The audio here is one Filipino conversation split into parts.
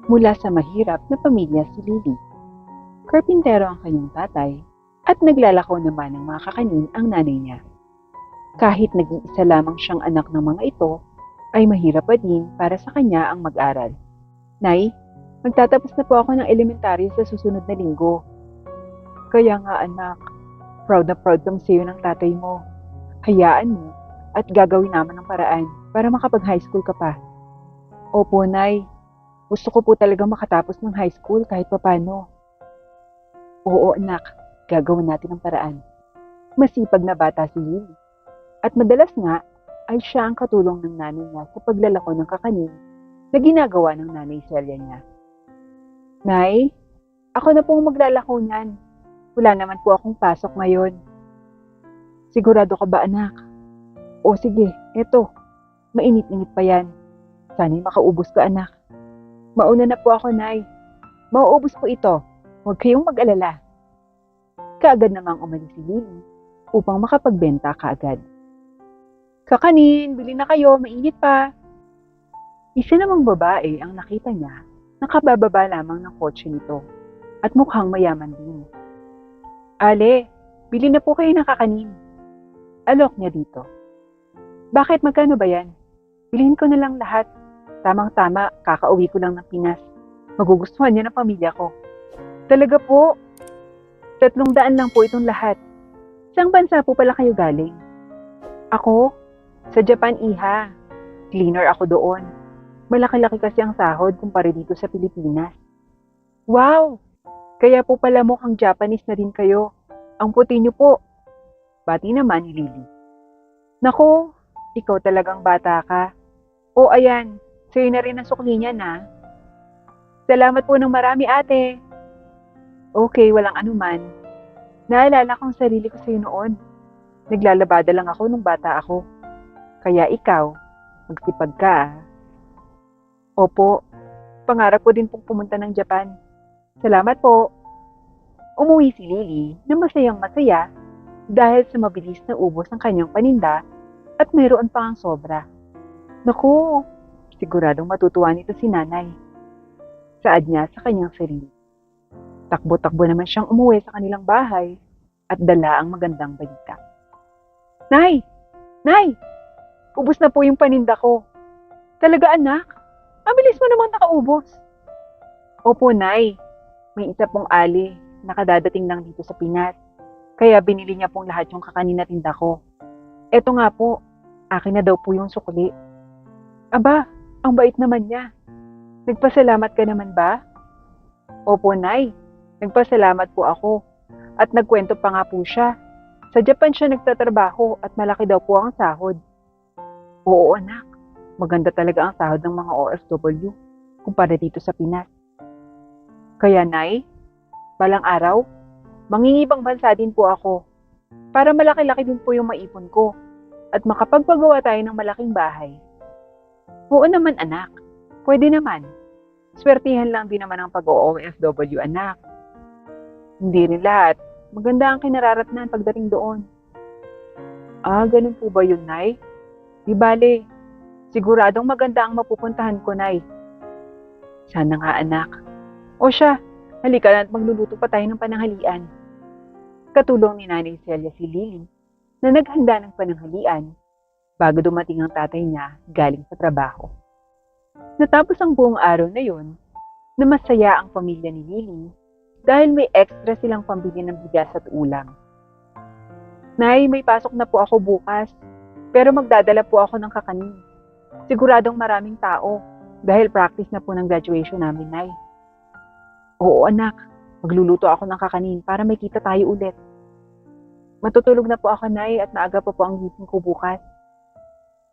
Mula sa mahirap na pamilya si Lily. Karpintero ang kanyang tatay at naglalako naman ng mga kakanin ang nanay niya. Kahit nag-iisa lamang siyang anak ng mga ito, ay mahirap pa din para sa kanya ang mag-aral. Nay, magtatapos na po ako ng elementarya sa susunod na linggo. Kaya nga anak, proud kami sa iyo ng tatay mo. Hayaan mo at gagawin naman ng paraan para makapag-high school ka pa. Opo, Nay. Gusto ko po talaga makatapos ng high school kahit papano. Oo anak, gagawin natin ang paraan. Masipag na bata si Lily. At madalas nga ay siya ang katulong ng nanay niya sa paglalako ng kakanin na ginagawa ng nanay Celia niya. Nay, ako na pong maglalako niyan. Wala naman po akong pasok ngayon. Sigurado ka ba anak? O sige, eto. Mainit-init pa yan. Sana'y makaubos ka anak. Mauna na po ako, Nay. Mauubos po ito. Huwag kayong mag-alala. Kaagad namang umalis si Lily upang makapagbenta kaagad. Kakanin, bili na kayo, mainit pa. Isa namang babae ang nakita niya, nakabababa lamang ng kotse nito at mukhang mayaman din. Ale, bili na po kayo ng kakanin. Alok niya dito. Bakit magkano ba yan? Bilhin ko na lang lahat. Tamang-tama, kakauwi ko lang ng Pinas. Magugustuhan niya ng pamilya ko. Talaga po? 300 lang po itong lahat. Saang bansa po pala kayo galing? Ako? Sa Japan, iha. Cleaner ako doon. Malaki-laki kasi ang sahod kumpara dito sa Pilipinas. Wow! Kaya po pala mukhang Japanese na din kayo. Ang puti niyo po. Bati naman ni Lily. Naku, ikaw talagang bata ka. O ayan, sa'yo na rin ang sukli niya na. Salamat po ng marami ate. Okay, walang anuman. Naalala ko ang sarili ko sa'yo noon. Naglalabada lang ako nung bata ako. Kaya ikaw, magsipag ka ah. Opo, pangarap ko din pong pumunta ng Japan. Salamat po. Umuwi si Lily na masayang masaya dahil sa mabilis na ubos ng kanyang paninda at mayroon pang sobra. Naku, siguradong matutuwa nito si nanay. Saad niya sa kanyang sarili. Takbo-takbo naman siyang umuwi sa kanilang bahay at dala ang magandang balita. Nay! Nay! Ubos na po yung paninda ko. Talaga anak? Ang bilis mo namang nakaubos. Opo, Nay. May isa pong ali nakadadating lang dito sa Pinas. Kaya binili niya pong lahat yung kakanin na tinda ko. Eto nga po, akin na daw po yung sukli. Aba, ang bait naman niya. Nagpasalamat ka naman ba? Opo, Nay. Nagpasalamat po ako. At nagkwento pa nga po siya. Sa Japan siya nagtatrabaho at malaki daw po ang sahod. Oo, anak. Maganda talaga ang sahod ng mga OFW kumpara dito sa Pinas. Kaya, Nay, balang araw, mangingibang bansa din po ako para malaki-laki din po yung maipon ko at makapagpagawa tayo ng malaking bahay. Oo naman, anak. Pwede naman. Swertihan lang din naman ang pag-OFW, anak. Hindi rin lahat. Maganda ang kinararatnan pagdating doon. Ah, ganun po ba yun, Nay? Di bale, siguradong maganda ang mapupuntahan ko, Nay. Sana nga, anak. O siya, halika na at magluluto pa tayo ng pananghalian. Katulong ni Nanay Celia si Lily na naghanda ng pananghalian bago dumating ang tatay niya galing sa trabaho. Natapos ang buong araw na yun na masaya ang pamilya ni Lily dahil may extra silang pambili ng bigas at ulam. Nay, may pasok na po ako bukas. Pero magdadala po ako ng kakanin. Siguradong maraming tao dahil practice na po ng graduation namin, Nay. Oo anak, magluluto ako ng kakanin para may kita tayo ulit. Matutulog na po ako, Nay, at maaga pa po ang gising ko bukas.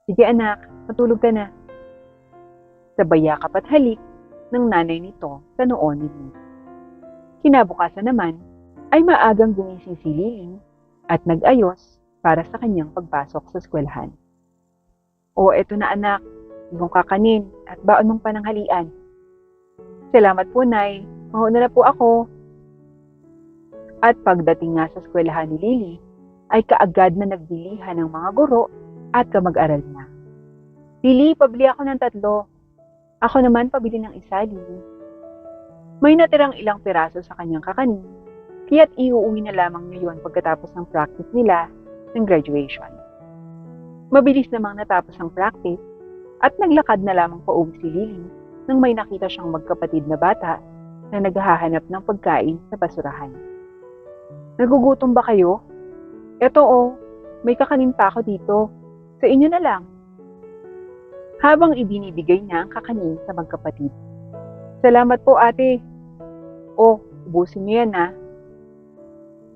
Sige anak, matulog ka na. Sabay yakap at halik ng nanay nito sa noo ni Lily. Kinabukasan naman ay maagang gumising si Lily at nag-ayos para sa kanyang pagpasok sa eskwelahan. O eto na anak, yung kakanin at baon mong pananghalian. Salamat po, Nay. Mauna na po ako. At pagdating nga sa eskwelahan ni Lily, ay kaagad na nagbilihan ng mga guro at kamag-aral niya. Lily, pabili ako ng 3. Ako naman pabili ng 1, Lily. May natirang ilang piraso sa kanyang kakanin, kaya't iuuwi na lamang niya yon pagkatapos ng practice nila ng graduation. Mabilis namang natapos ang practice at naglakad na lamang pauwi si Lily nang may nakita siyang magkapatid na bata na naghahanap ng pagkain sa basurahan. Nagugutom ba kayo? Eto may kakanin pa ako dito. Sa inyo na lang. Habang ibinibigay niya ang kakanin sa magkapatid. Salamat po ate. Ubusin niyo yan ha.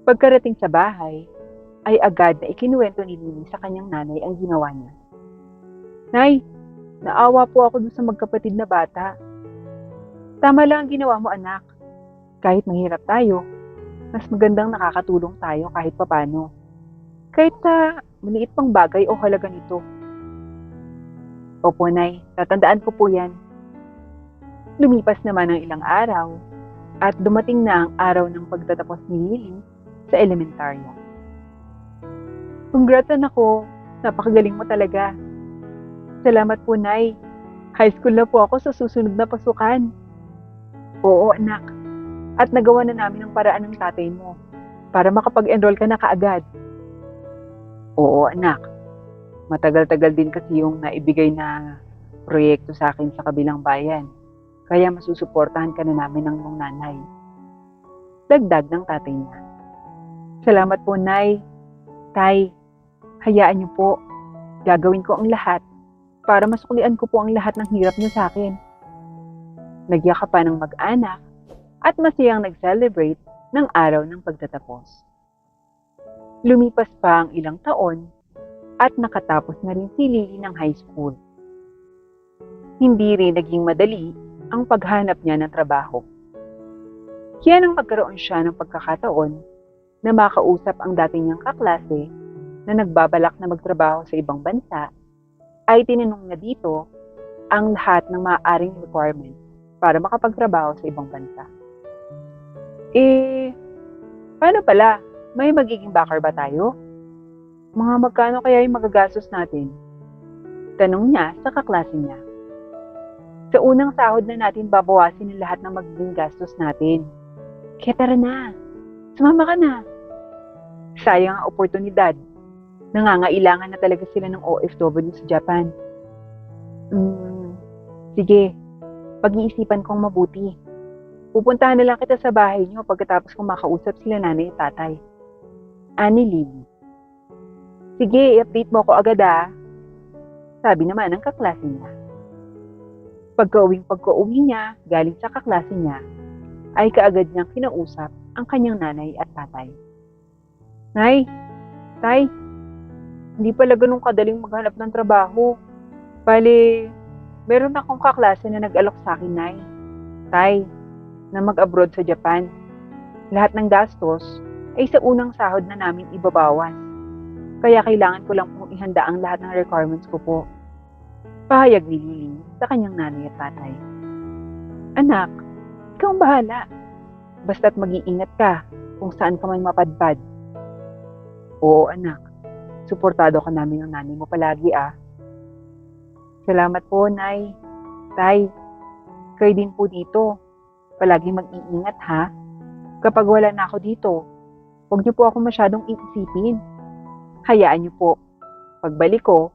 Pagkarating sa bahay, ay agad na ikinuwento ni Lily sa kanyang nanay ang ginawa niya. Nay, naawa po ako dun sa magkapatid na bata. Tama lang ang ginawa mo anak. Kahit mahirap tayo, mas magandang nakakatulong tayo kahit papano. Kahit sa maliit pang bagay o halaga nito. Opo nay, tatandaan ko po yan. Lumipas naman ang ilang araw at dumating na ang araw ng pagtatapos ni Lily sa elementarya. Congrats anak ko, napakagaling mo talaga. Salamat po nay, high school na po ako sa susunod na pasukan. Oo anak, at nagawa na namin ang paraan ng tatay mo para makapag-enroll ka na kaagad. Oo anak, matagal-tagal din kasi yung naibigay na proyekto sa akin sa kabilang bayan. Kaya masusuportahan ka na namin ng iyong nanay. Dagdag ng tatay niya. Salamat po, Nay. Tay, hayaan niyo po. Gagawin ko ang lahat para masuklian ko po ang lahat ng hirap niyo sa akin. Nagyakapan ng mag-anak at masayang nag-celebrate ng araw ng pagtatapos. Lumipas pa ang ilang taon at nakatapos na rin si Lily ng high school. Hindi rin naging madali ang paghanap niya ng trabaho. Kaya nang magkaroon siya ng pagkakataon na makausap ang dati niyang kaklase na nagbabalak na magtrabaho sa ibang bansa, ay tinanong niya dito ang lahat ng maaaring requirements para makapagtrabaho sa ibang bansa. Paano pala? May magiging backer ba tayo? Mga magkano kaya yung magagastos natin? Tanong niya sa kaklase niya. Sa unang sahod na natin babawasin ang lahat ng magiging gastos natin. Kaya tara na, sumama ka na. Sayang ang oportunidad. Nangangailangan na talaga sila ng OFW sa Japan. Sige, pag-iisipan kong mabuti. Pupuntahan na lang kita sa bahay niyo pagkatapos kong makausap sila nanay at tatay. Ani Lily. Sige, i-update mo ako agad sabi naman ng kaklase niya. Pagka-uwi niya, galing sa kaklase niya, ay kaagad niyang kinausap ang kanyang nanay at tatay. Nay, tay, hindi pala ganun kadaling maghanap ng trabaho. Bale, meron akong kaklase na nag-alok sa akin, Nay. Tay, na mag-abroad sa Japan. Lahat ng gastos ay sa unang sahod na namin ibabawas. Kaya kailangan ko lang pong ihanda ang lahat ng requirements ko po. Pahayag ni Lily sa kanyang nanay at tatay. Anak, ikaw ang bahala. Basta't mag-iingat ka kung saan ka man mapadpad. Oo anak, suportado ka namin ng nanay mo palagi Salamat po, Nay. Tay, kayo din po dito. Palagi mag-iingat ha. Kapag wala na ako dito, huwag niyo po ako masyadong iisipin. Hayaan niyo po. Pagbalik ko,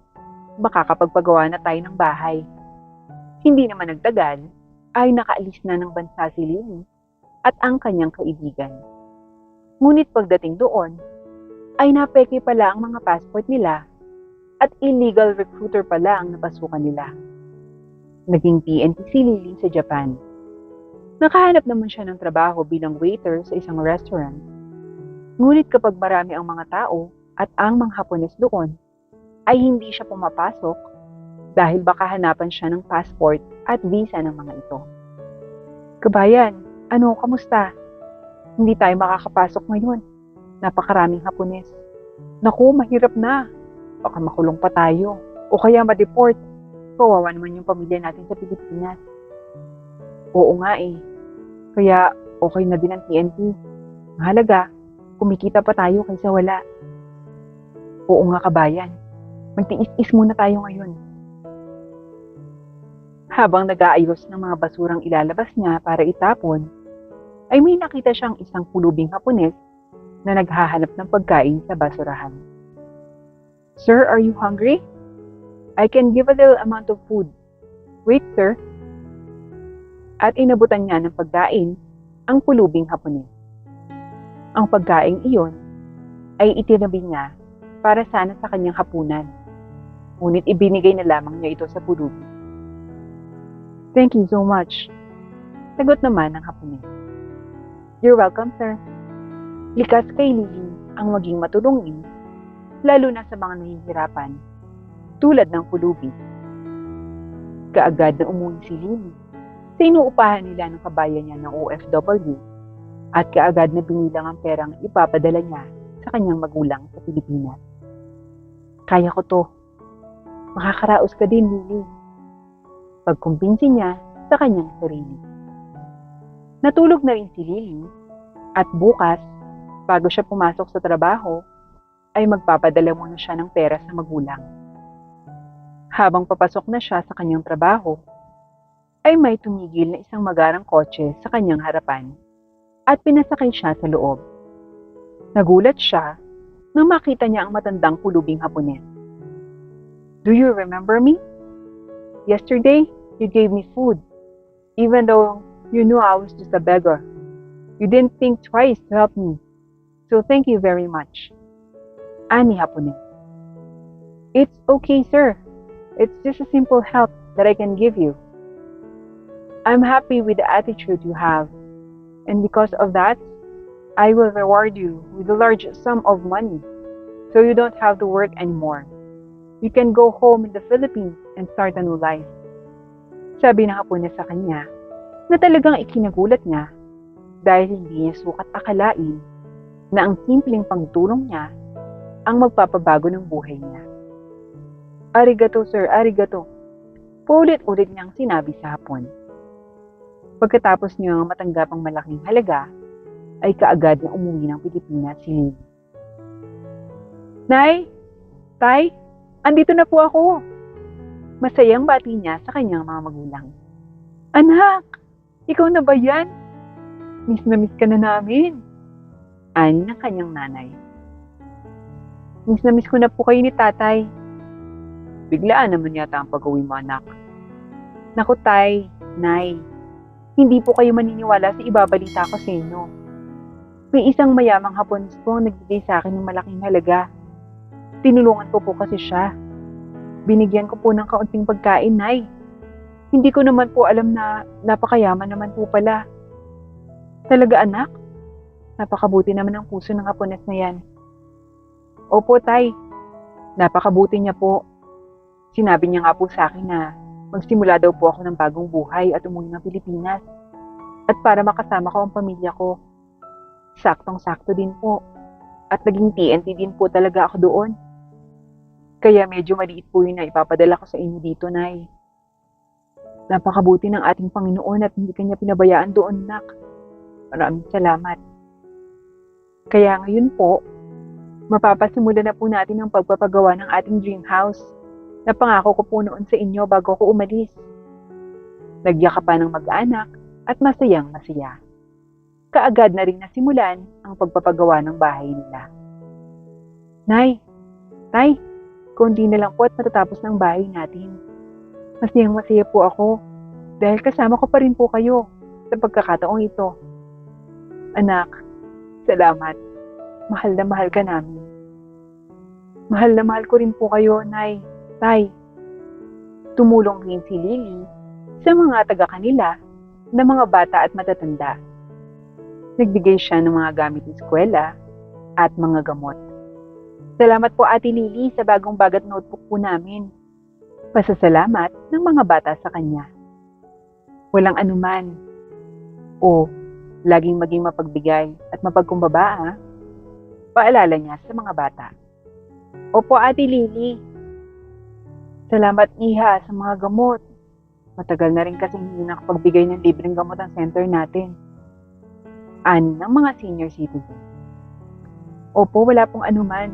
makakapagpagawa na tayo ng bahay. Hindi naman nagtagal, ay nakaalis na ng bansa si Lily at ang kanyang kaibigan. Ngunit pagdating doon, ay napeke pala ang mga passport nila at illegal recruiter pala ang napasukan nila. Naging PNP si Lily sa Japan. Nakahanap naman siya ng trabaho bilang waiter sa isang restaurant. Ngunit kapag marami ang mga tao at ang mga Hapones doon, ay hindi siya pumapasok dahil baka hanapan siya ng passport at visa ng mga ito. Kabayan, kamusta? Hindi tayo makakapasok ngayon. Napakaraming Hapones. Naku, mahirap na. Baka makulong pa tayo. O kaya ma-deport. Kawawa naman yung pamilya natin sa Pilipinas. Oo nga Kaya okay na din ang TNT. Mahalaga, kumikita pa tayo kaysa wala. Oo nga kabayan. Magtiis-is muna tayo ngayon. Habang nag-aayos ng mga basurang ilalabas niya para itapon, ay may nakita siyang isang pulubing Hapones na naghahanap ng pagkain sa basurahan. "Sir, are you hungry? I can give a little amount of food. Wait, sir." At inabutan niya ng pagkain ang pulubing Hapones. Ang pagkain iyon ay itinabi niya para sana sa kanyang hapunan, ngunit ibinigay na lamang niya ito sa pulubi. "Thank you so much," sagot naman ng Hapones. "You're welcome, sir." Likas kay Lily ang maging matulungin, lalo na sa mga nahihirapan, tulad ng pulubi. Kaagad na umuwi si Lily sa inuupahan nila ng kabayan niya ng OFW at kaagad na binilang ang perang ipapadala niya sa kanyang magulang sa Pilipinas. "Kaya ko to. Makakaraos ka din, Lily." Pagkumbinsi niya sa kanyang sarili. Natulog na rin si Lily at bukas, bago siya pumasok sa trabaho, ay magpapadala muna siya ng pera sa magulang. Habang papasok na siya sa kanyang trabaho, ay may tumigil na isang magarang kotse sa kanyang harapan at pinasakay siya sa loob. Nagulat siya nang makita niya ang matandang pulubing Hapones. "Do you remember me? Yesterday, you gave me food, even though you knew I was just a beggar. You didn't think twice to help me, so thank you very much." Ani Hapones. "It's okay, sir. It's just a simple help that I can give you. I'm happy with the attitude you have, and because of that, I will reward you with a large sum of money, so you don't have to work anymore. You can go home in the Philippines and start a new life." Sabi ng Hapones sa kanya na talagang ikinagulat niya dahil hindi niya sukat akalain na ang simpleng pagtulong niya ang magpapabago ng buhay niya. "Arigato, sir, arigato." Paulit-ulit niyang sinabi sa Hapon. Pagkatapos niyang matanggap ang malaking halaga, ay kaagad na umuwi ng Pilipinas si Lily. "Nay, Tay, andito na po ako." Masayang bati niya sa kanyang mga magulang. "Anak, ikaw na ba yan? Miss na miss ka na namin." Ani ng kanyang nanay. "Miss na miss ko na po kayo ni tatay." Biglaan naman yata ang pag-uwi mo, anak. "Naku tay, nay, hindi po kayo maniniwala sa ibabalita ko sa inyo. May isang mayamang Hapones po ang nagbigay sa akin ng malaking halaga. Tinulungan ko po kasi siya. Binigyan ko po ng kaunting pagkain, nay. Hindi ko naman po alam na napakayaman naman po pala." "Talaga anak? Napakabuti naman ang puso ng Hapones na yan." "Opo tay, napakabuti niya po. Sinabi niya nga po sa akin na magsimula daw po ako ng bagong buhay at umuwi ng Pilipinas. At para makasama ko ang pamilya ko. Saktong-sakto din po. At naging TNT din po talaga ako doon. Kaya medyo maliit po yun na ipapadala ko sa inyo dito, nay. Napakabuti ng ating Panginoon at hindi kanya pinabayaan doon, nak. Maraming salamat. Kaya ngayon po, mapapasimula na po natin ang pagpapagawa ng ating dream house na pangako ko po noon sa inyo bago ko umalis." Nagyakapan ng mag-anak at masayang masaya. Kaagad na rin nasimulan ang pagpapagawa ng bahay nila. "Nay, Tay, konti na lang po at matatapos ng bahay natin. Masayang masaya po ako dahil kasama ko pa rin po kayo sa pagkakataong ito." "Anak, salamat. Mahal na mahal ka namin." "Mahal na mahal ko rin po kayo, Nay, Tay." Tumulong din si Lily sa mga taga-kanila na mga bata at matatanda. Nagbigay siya ng mga gamit ng eskwela at mga gamot. "Salamat po Ate Lily sa bagong bagat notebook po namin." Pasasalamat ng mga bata sa kanya. "Walang anuman." O, laging maging mapagbigay at mapagkumbaba, paalala niya sa mga bata. "Opo Ate Lily." "Salamat Iha sa mga gamot. Matagal na rin kasi hindi nakapagbigay ng libreng gamot ang center natin." Ani ng mga senior citizen. "Opo, wala pong anuman.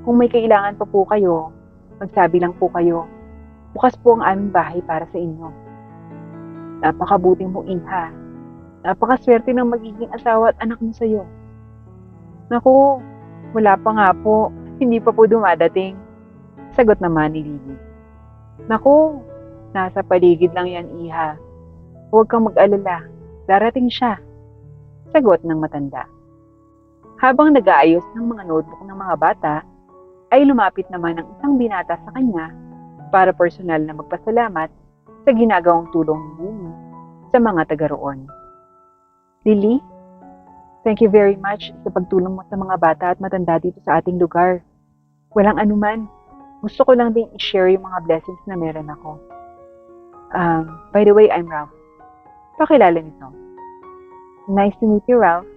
Kung may kailangan pa po kayo, magsabi lang po kayo. Bukas po ang aming bahay para sa inyo." Napakabuting mo, Iha. Napakaswerte ng magiging asawa at anak mo sa'yo. Naku, wala pa nga po. Hindi pa po dumadating. Sagot naman ni Lily. Naku, nasa paligid lang yan, Iha. Huwag kang mag-alala. Darating siya. Sagot ng matanda. Habang nag-aayos ng mga notebook ng mga bata, ay lumapit naman ang isang binata sa kanya para personal na magpasalamat sa ginagawang tulong ni Lily sa mga taga roon. Lily, thank you very much sa pagtulong mo sa mga bata at matanda dito sa ating lugar. Walang anuman. Gusto ko lang din i-share yung mga blessings na meron ako. By the way, I'm Ralph. Pakilala nito. Nice to meet you, Ralph.